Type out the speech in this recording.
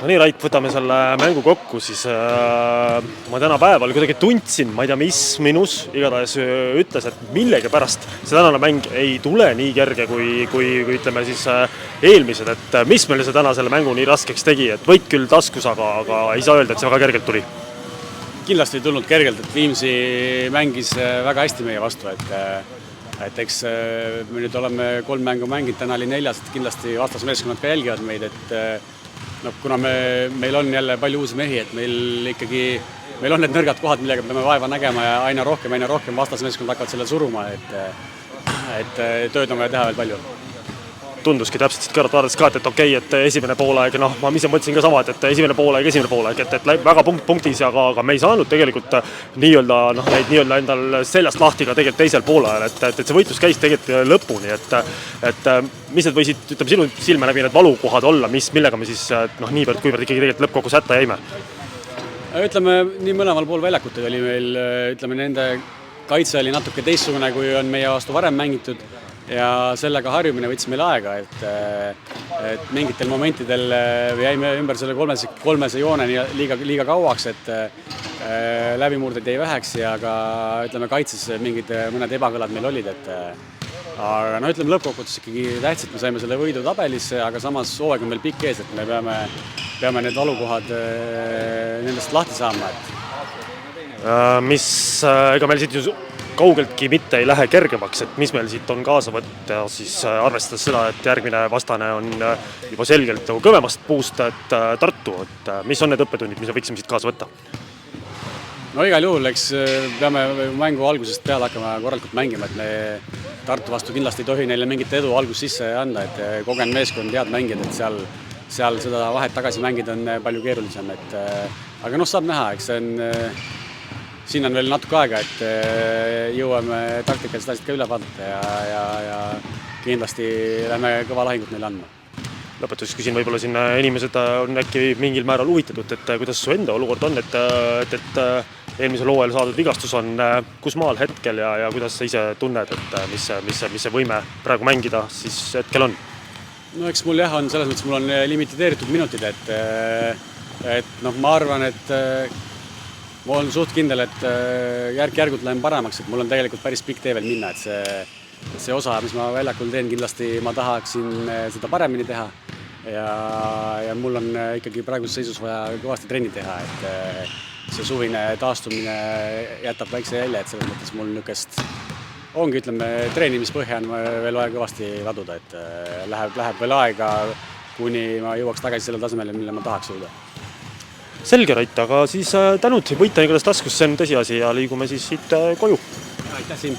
No nii, Rait, võtame selle mängu kokku, siis ma täna päeval kuidagi tundsin, ma ei tea, mis minus igatahes ütles, et millegi pärast see tänane mäng ei tule nii kerge kui ütleme siis eelmised, et mis meil see täna selle mängu nii raskeks tegi, et võit küll taskus, aga ei saa öelda, et see väga kergelt tuli. Kindlasti ei tulnud kergelt, et Viimsi mängis väga hästi meie vastu, et eks me nüüd oleme 3 mängu mänginud, täna oli 4, et kindlasti vastasmeeskonnad ka jälgivad meid, et kuna meil on jälle palju uusi mehi, et meil on need nõrgad kohad, millega peame vaeva nägema ja aina rohkem vastasmeeskonnad hakkavad selle suruma, et tööd on vaja teha veel palju. Tunduski täpselt siit kõrvalt vaadates ka, et okei, et esimene poolaeg, ma ise mõtlesin ka sama, et esimene poolaeg, et väga punktis, aga me ei saanud tegelikult neid endal seljast lahti ka tegelikult teisel poolajal, et see võitlus käis tegelikult lõpuni, et mis need võisid, ütleme, sinu silme läbi need valukohad olla, millega me siis niivõrd kuivõrd ikkagi tegelikult lõppkogus hätta jäime? Ütleme, nii mõlemal pool väljakut oli meil, ütleme, nende kaitse oli natuke teistsugune, kui on meie vastu varem mängitud, ja sellega harjumine võttis meil aega, et mingitel momentidel jäime ümber selle kolmese joone liiga kauaks, et läbimurdeid jäi väheks ja ka ütleme, kaitses mõned ebakõlad meil olid, aga ütleme lõppkokkuvõttes ikkagi tähtis, et me saime selle võidu tabelisse, aga samas hooaeg on meil pikk ees, et me peame need valukohad nendest lahti saama. Ega meil siit ju kaugeltki mitte ei lähe kergemaks, et mis meil siit on kaasa võtta, siis arvestades seda, et järgmine vastane on juba selgelt kõvemast puust, et Tartu, et mis on need õppetunnid, mis me võiksime siit kaasa võtta? No igal juhul, eks peame mängu algusest peale hakkama korralikult mängima, et me Tartu vastu kindlasti ei tohi neile mingit edu algus sisse anda, et kogenud meeskond, head mängijad, et seal seda vahet tagasi mängida on palju keerulisem, aga saab näha, eks see on siin on veel natuke aega, et jõuame taktikalised asjad ka üle vaadata ja kindlasti lähme kõva lahingut neile andma. Lõpetuseks küsin, võib-olla siin inimesed on äkki mingil määral huvitatud, et kuidas su enda olukord on, et eelmisel hooajal saadud vigastus on kus maal hetkel ja kuidas sa ise tunned, et mis see võime praegu mängida siis hetkel on? No eks mul on selles mõttes, mul on limiteeritud minutid, et ma arvan, et ma olen suht kindel, et järk-järgult lähen paremaks, et mul on tegelikult päris pikk tee veel minna, et see osa, mis ma väljakul teen, kindlasti ma tahaksin seda paremini teha ja mul on ikkagi praeguses seisus vaja kõvasti trenni teha, et see suvine taastumine jätab väikse jälje, et selles mõttes mul niisugust ongi, ütleme, treenimispõhja on veel vaja kõvasti laduda, et läheb veel aega, kuni ma jõuaks tagasi selle tasemele, mille ma tahaks jõuda. Selge, Rait, aga siis tänud, võita igatahes taskus, see on tõsiasi ja liigume siis siit koju. Aitäh siin!